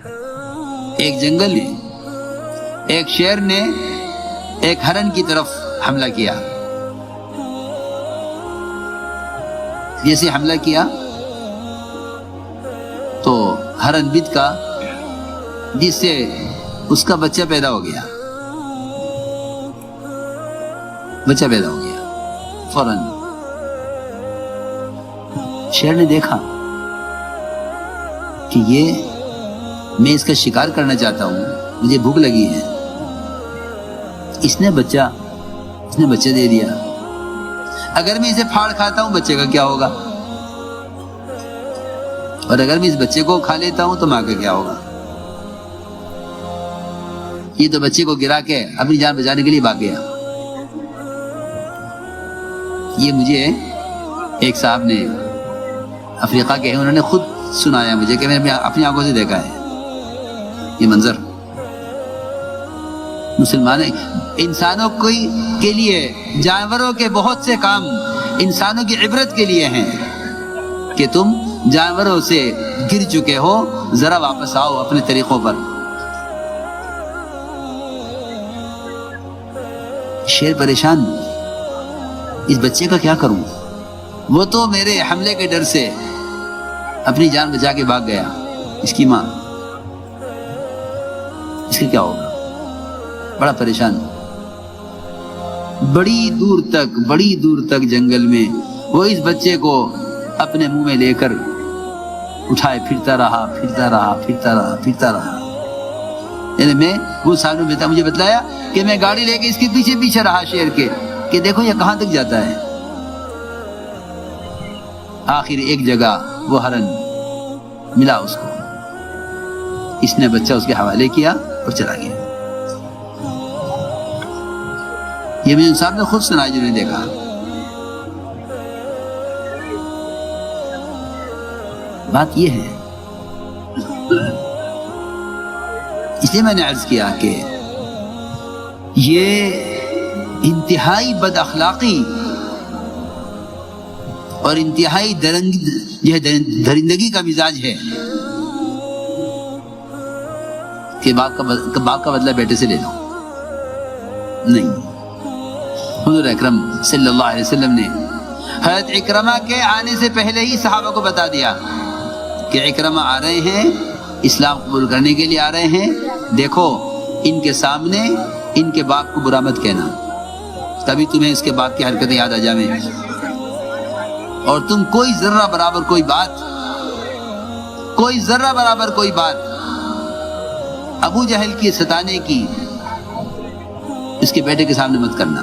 ایک جنگل میں ایک شیر نے ایک ہرن کی طرف حملہ کیا. جیسے حملہ کیا تو ہرن بد کا، جس سے اس کا بچہ پیدا ہو گیا. بچہ پیدا ہو گیا فوراً. شیر نے دیکھا کہ یہ میں اس کا شکار کرنا چاہتا ہوں، مجھے بھوک لگی ہے. اس نے بچہ دے دیا. اگر میں اسے پھاڑ کھاتا ہوں بچے کا کیا ہوگا، اور اگر میں اس بچے کو کھا لیتا ہوں تو ماں کا کیا ہوگا. یہ تو بچے کو گرا کے اپنی جان بچانے کے لیے بھاگ گیا. یہ مجھے ایک صاحب نے افریقہ کے ہیں، انہوں نے خود سنایا مجھے کہ میں نے اپنی آنکھوں سے دیکھا ہے یہ منظر. مسلمان انسانوں کے لیے جانوروں کے بہت سے کام انسانوں کی عبرت کے لیے ہیں کہ تم جانوروں سے گر چکے ہو، ذرا واپس آؤ اپنے طریقوں پر. شیر پریشان، اس بچے کا کیا کروں؟ وہ تو میرے حملے کے ڈر سے اپنی جان بچا کے بھاگ گیا. اس کی ماں، اس کا کیا ہوگا؟ بڑا پریشان. بڑی دور تک جنگل میں وہ اس بچے کو اپنے منہ میں لے کر اٹھائے پھرتا رہا. یعنی میں وہ سامنے مجھے بتلایا کہ میں گاڑی لے کے اس کے پیچھے رہا شیر کے، کہ دیکھو یہ کہاں تک جاتا ہے. آخر ایک جگہ وہ ہرن ملا اس کو. اس نے بچہ اس کے حوالے کیا اور چلا گیا. یہ مجھے صاحب نے خود سنا جنہوں نے دیکھا. بات یہ ہے، اس لیے میں نے عرض کیا کہ یہ انتہائی بد اخلاقی اور انتہائی درندگی کا مزاج ہے کہ باپ کا بدلہ بیٹے سے لے لو. نہیں، حضور اکرم صلی اللہ علیہ وسلم نے حضرت اکرمہ کے آنے سے پہلے ہی صحابہ کو بتا دیا کہ اکرمہ آ رہے ہیں، اسلام قبول کرنے کے لیے آ رہے ہیں. دیکھو ان کے سامنے ان کے باپ کو برا مت کہنا، تبھی تمہیں اس کے باپ کی حرکتیں یاد آ جائیں. اور تم کوئی ذرہ برابر کوئی بات ابو جہل کی ستانے کی اس کے بیٹے کے سامنے مت کرنا.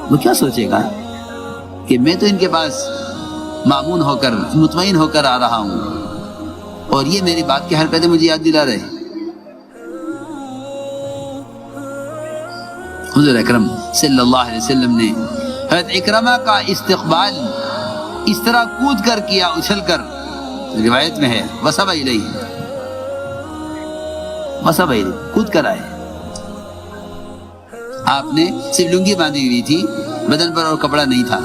وہ کیا سوچے گا کہ میں تو ان کے پاس مامون ہو کر مطمئن ہو کر آ رہا ہوں اور یہ میری باپ کی حرکتیں مجھے یاد دلا رہے. حضور اکرم صلی اللہ علیہ وسلم نے حضرت اکرمہ کا استقبال اس طرح کود کر کیا، اچھل کر. روایت میں ہے وثب الیہ، کود کر آئے. آپ نے صرف لنگی باندھی ہوئی تھی، بدن پر اور کپڑا نہیں تھا،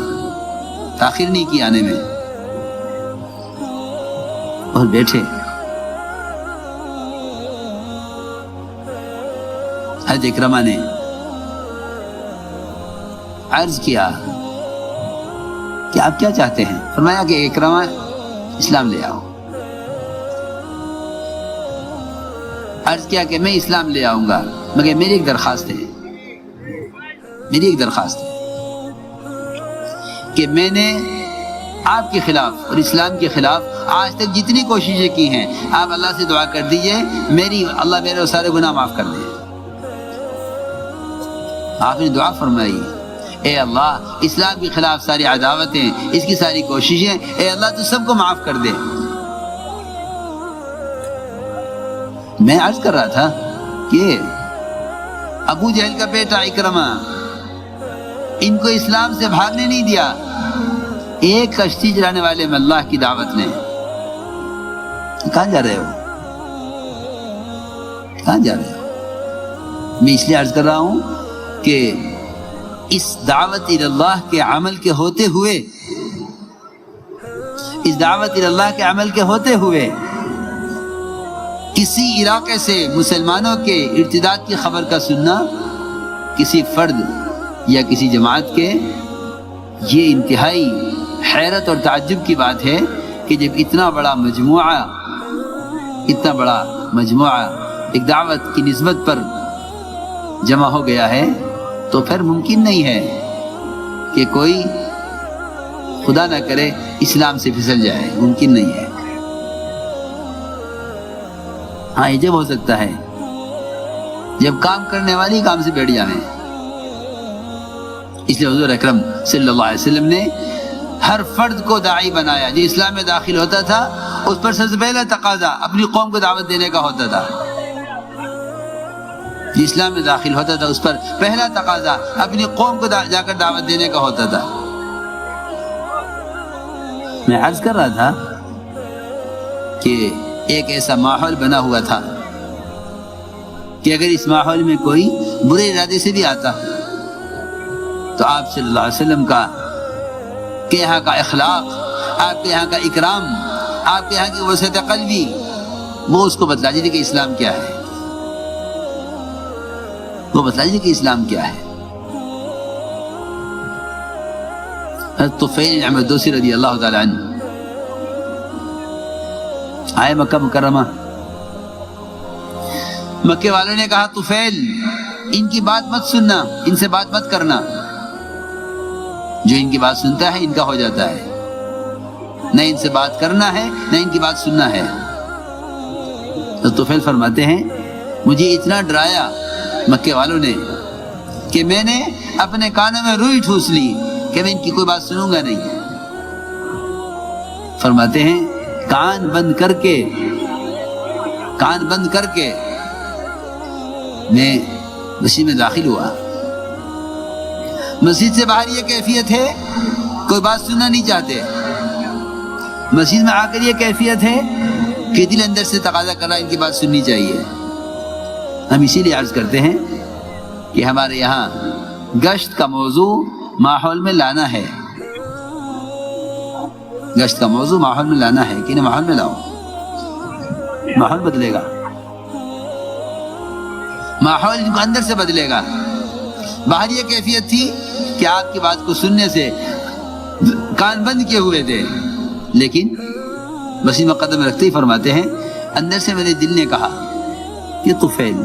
تاخیر نہیں کی آنے میں، اور بیٹھے. حضرت اکرمہ نے عرض کیا کہ آپ کیا چاہتے ہیں؟ فرمایا کہ اکرمہ اسلام لے آؤ. عرض کیا کہ میں اسلام لے آؤں گا، مگر میری ایک درخواست ہے کہ میں نے آپ کے خلاف اور اسلام کے خلاف آج تک جتنی کوششیں کی ہیں، آپ اللہ سے دعا کر دیجئے اللہ میرے سارے گناہ معاف کر دے. آپ نے دعا فرمائی، اے اللہ اسلام کے خلاف ساری عداوتیں، اس کی ساری کوششیں، اے اللہ تو سب کو معاف کر دے. میں عرض کر رہا تھا کہ ابو جہل کا بیٹا اکرمہ ان کو اسلام سے بھاگنے نہیں دیا. ایک کشتی چلانے والے میں اللہ کی دعوت نے. کہاں جا رہے ہو؟ میں اس لیے عرض کر رہا ہوں کہ اس دعوت اللہ کے عمل کے ہوتے ہوئے کسی علاقے سے مسلمانوں کے ارتداد کی خبر کا سننا کسی فرد یا کسی جماعت کے، یہ انتہائی حیرت اور تعجب کی بات ہے کہ جب اتنا بڑا مجموعہ ایک دعوت کی نسبت پر جمع ہو گیا ہے، تو پھر ممکن نہیں ہے کہ کوئی خدا نہ کرے اسلام سے پھسل جائے، ممکن نہیں ہے۔ ہاں، یہ جب ہو سکتا ہے جب کام کرنے والی کام سے بیٹھ جائیں۔ اس لیے حضور اکرم صلی اللہ علیہ وسلم نے ہر فرد کو داعی بنایا۔ جو اسلام میں داخل ہوتا تھا اس پر سب سے پہلا تقاضا اپنی قوم کو دعوت دینے کا ہوتا تھا۔ جو اسلام میں داخل ہوتا تھا اس پر پہلا تقاضا اپنی قوم کو جا کر دعوت دینے کا ہوتا تھا۔ میں عرض کر رہا تھا کہ ایک ایسا ماحول بنا ہوا تھا کہ اگر اس ماحول میں کوئی برے ارادے سے بھی آتا تو آپ صلی اللہ علیہ وسلم کے یہاں کا اخلاق، آپ کے یہاں کا اکرام، آپ کے یہاں کی وسعت قلبی، وہ اس کو بتلا دیتے کہ اسلام کیا ہے، وہ بتلا دیتے کہ اسلام کیا ہے۔ حضرت طفیل بن دوسی رضی اللہ تعالی عنہ آئے مکہ مکرمہ۔ مکے والوں نے کہا طفیل ان کی بات مت سننا، ان سے بات مت کرنا، جو ان کی بات سنتا ہے ان کا ہو جاتا ہے، نہ ان سے بات کرنا ہے نہ ان کی بات سننا ہے۔ تو طفیل فرماتے ہیں مجھے اتنا ڈرایا مکے والوں نے کہ میں نے اپنے کانوں میں روئی ٹھوس لی کہ میں ان کی کوئی بات سنوں گا نہیں۔ فرماتے ہیں کان بند کر کے میں مسجد میں داخل ہوا۔ مسجد سے باہر یہ کیفیت ہے کوئی بات سننا نہیں چاہتے، مسجد میں آ کر یہ کیفیت ہے کہ دل اندر سے تقاضا کر رہا ان کی بات سننی چاہیے۔ ہم اسی لیے عرض کرتے ہیں کہ ہمارے یہاں گشت کا موضوع ماحول میں لانا ہے، گشت کا موضوع ماحول میں لانا ہے کہ نہ ماحول میں لاؤ، ماحول بدلے گا، ماحول ان کو اندر سے بدلے گا۔ باہر یہ کیفیت تھی کہ آپ کی بات کو سننے سے کان بند کیے ہوئے تھے، لیکن مسجد میں قدم رکھتے ہی فرماتے ہیں اندر سے میرے دل نے کہا کہ طفیل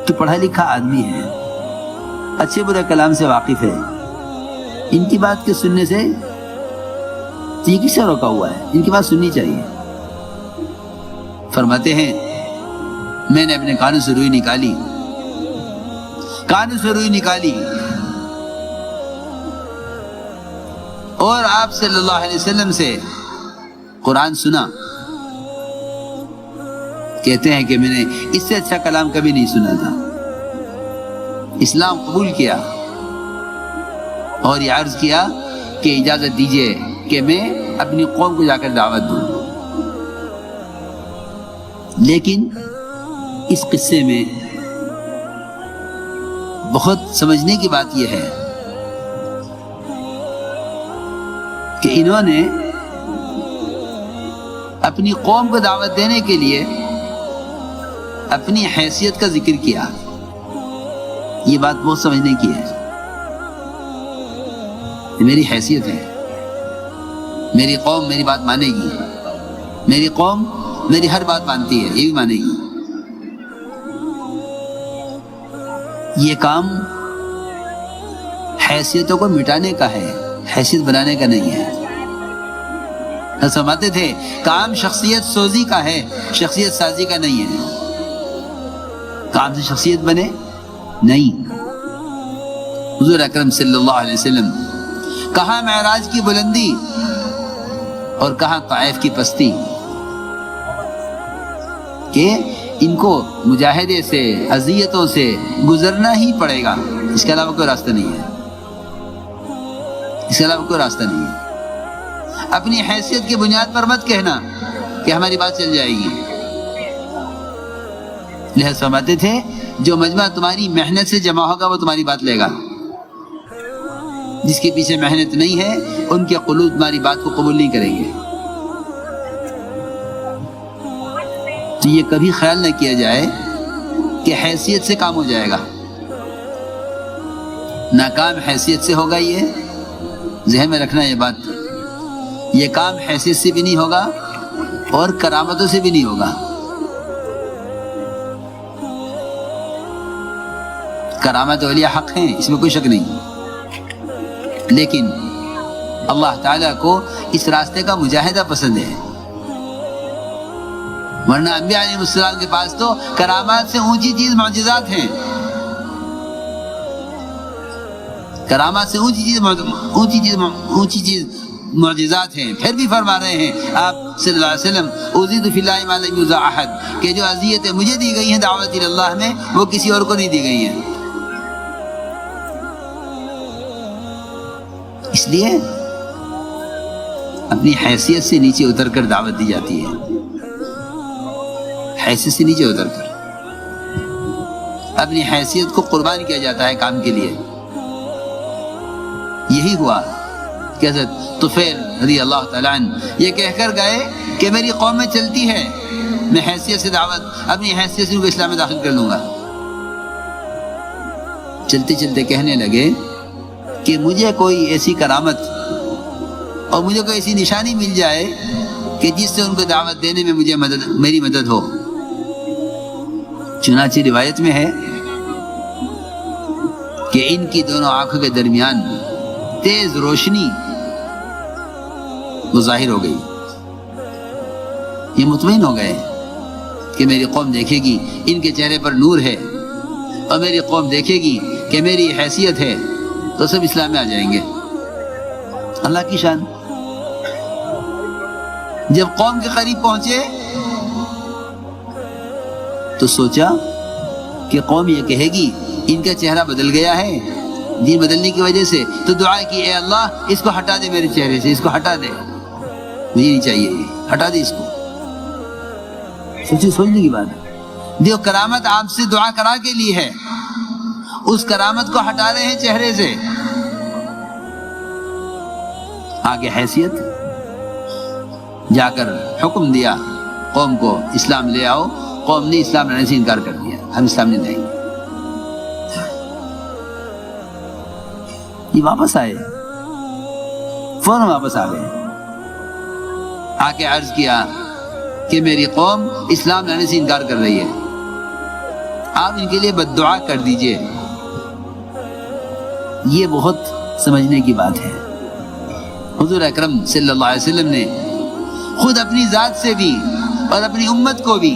تو پڑھا لکھا آدمی ہے، اچھے برے کلام سے واقف ہے، ان کی بات کے سننے سے یہ کس سے روکا ہوا ہے، ان کی بات سننی چاہیے۔ فرماتے ہیں میں نے اپنے کانوں سے روئی نکالی اور آپ صلی اللہ علیہ وسلم سے قرآن سنا۔ کہتے ہیں کہ میں نے اس سے اچھا کلام کبھی نہیں سنا تھا، اسلام قبول کیا اور یہ عرض کیا کہ اجازت دیجیے کہ میں اپنی قوم کو جا کر دعوت دوں۔ لیکن اس قصے میں بہت سمجھنے کی بات یہ ہے کہ انہوں نے اپنی قوم کو دعوت دینے کے لیے اپنی حیثیت کا ذکر کیا۔ یہ بات بہت سمجھنے کی ہے، میری حیثیت ہے، میری قوم میری بات مانے گی، میری قوم میری ہر بات مانتی ہے، یہ بھی مانے گی۔ یہ کام حیثیتوں کو مٹانے کا ہے، حیثیت بنانے کا نہیں ہے۔ سمجھتے تھے کام شخصیت سوزی کا ہے، شخصیت سازی کا نہیں ہے۔ کام سے شخصیت بنے نہیں۔ حضور اکرم صلی اللہ علیہ وسلم کہاں معراج کی بلندی اور کہاں طائف کی پستی، کہ ان کو مجاہدے سے اذیتوں سے گزرنا ہی پڑے گا، اس کے علاوہ کوئی راستہ نہیں ہے، اس کے علاوہ کوئی راستہ نہیں ہے۔ اپنی حیثیت کی بنیاد پر مت کہنا کہ ہماری بات چل جائے گی۔ لہذا فرماتے تھے جو مجمع تمہاری محنت سے جمع ہوگا وہ تمہاری بات لے گا، جس کے پیچھے محنت نہیں ہے ان کے قلوب تمہاری بات کو قبول نہیں کریں گے۔ تو یہ کبھی خیال نہ کیا جائے کہ حیثیت سے کام ہو جائے گا. ناکام حیثیت سے ہوگا. یہ ذہن میں رکھنا یہ بات. یہ کام حیثیت سے بھی نہیں ہوگا اور کرامتوں سے بھی نہیں ہوگا. کرامت اولیاء حق ہیں، اس میں کوئی شک نہیں، لیکن اللہ تعالیٰ کو اس راستے کا مجاہدہ پسند ہے. ورنہ انبیاء علیہ السلام کے پاس تو کرامات سے اونچی چیز معجزات ہیں. کرامات سے اونچی چیز معجزات ہیں. پھر بھی فرما رہے ہیں آپ صلی اللہ علیہ وسلم اُوذِیتُ فِی اللَّہِ مَا لَمْ یُوذَ أَحَدٍ، کہ جو اذیتیں مجھے دی گئی ہیں دعوت اللہ میں وہ کسی اور کو نہیں دی گئی ہیں. اس لیے اپنی حیثیت سے نیچے اتر کر دعوت دی جاتی ہے. حیثیت سے نیچے اتر کر اپنی حیثیت کو قربان کیا جاتا ہے کام کے لیے. یہی ہوا کہ حضرت طفیل رضی اللہ تعالیٰ عنہ یہ کہہ کر گئے کہ میری قوم میں چلتی ہے، میں حیثیت سے دعوت اپنی حیثیت سے ان کو اسلام میں داخل کر لوں گا. چلتے چلتے کہنے لگے کہ مجھے کوئی ایسی کرامت اور مجھے کوئی ایسی نشانی مل جائے کہ جس سے ان کو دعوت دینے میں مجھے میری مدد ہو. چنانچہ روایت میں ہے کہ ان کی دونوں آنکھوں کے درمیان تیز روشنی وہ ظاہر ہو گئی. یہ مطمئن ہو گئے کہ میری قوم دیکھے گی ان کے چہرے پر نور ہے، اور میری قوم دیکھے گی کہ میری حیثیت ہے تو سب اسلام میں آ جائیں گے. اللہ کی شان. جب قوم کے قریب پہنچے تو سوچا کہ قوم یہ کہے گی ان کا چہرہ بدل گیا ہے دین بدلنے کی وجہ سے، تو دعا کی اے اللہ اس کو ہٹا دے میرے چہرے سے، اس کو ہٹا دے، مجھے نہیں چاہیے، ہٹا دے اس کو. سوچنے کی بات ہے. جو کرامت آپ سے دعا کرا کے لی ہے اس کرامت کو ہٹا رہے ہیں چہرے سے. آگے حیثیت. جا کر حکم دیا قوم کو اسلام لے آؤ. قوم نے اسلام لینے سے انکار کر دیا، ہم اسلام نہیں لیں گے. یہ واپس آئے، فوراً واپس آ گئے. آ کے عرض کیا کہ میری قوم اسلام لانے سے انکار کر رہی ہے، آپ ان کے لیے بد دعا کر دیجئے. یہ بہت سمجھنے کی بات ہے. حضور اکرم صلی اللہ علیہ وسلم نے خود اپنی ذات سے بھی اور اپنی امت کو بھی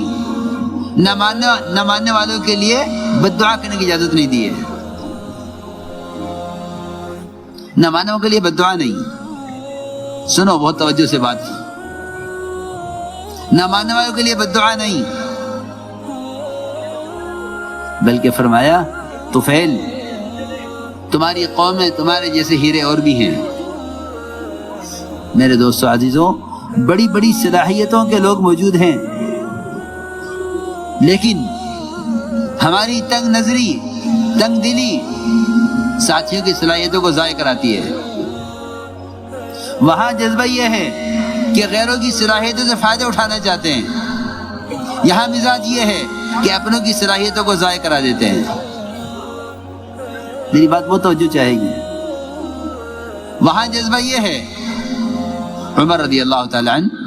نہ ماننے والوں کے لیے بد دعا کرنے کی اجازت نہیں دی ہے. نہ ماننے والوں کے لیے بد دعا نہیں. سنو بہت توجہ سے بات. نہ ماننے والوں کے لیے بد دعا نہیں، بلکہ فرمایا طفیل تمہاری قوم میں تمہارے جیسے ہیرے اور بھی ہیں. میرے دوستو عزیزوں، بڑی بڑی صلاحیتوں کے لوگ موجود ہیں، لیکن ہماری تنگ نظری، تنگ دلی ساتھیوں کی صلاحیتوں کو ضائع کراتی ہے. وہاں جذبہ یہ ہے کہ غیروں کی صلاحیتوں سے فائدہ اٹھانا چاہتے ہیں. یہاں مزاج یہ ہے کہ اپنوں کی صلاحیتوں کو ضائع کرا دیتے ہیں. میری بات بہت توجہ چاہے گی. وہاں جذبہ یہ ہے. عمر رضی اللہ تعالی عنہ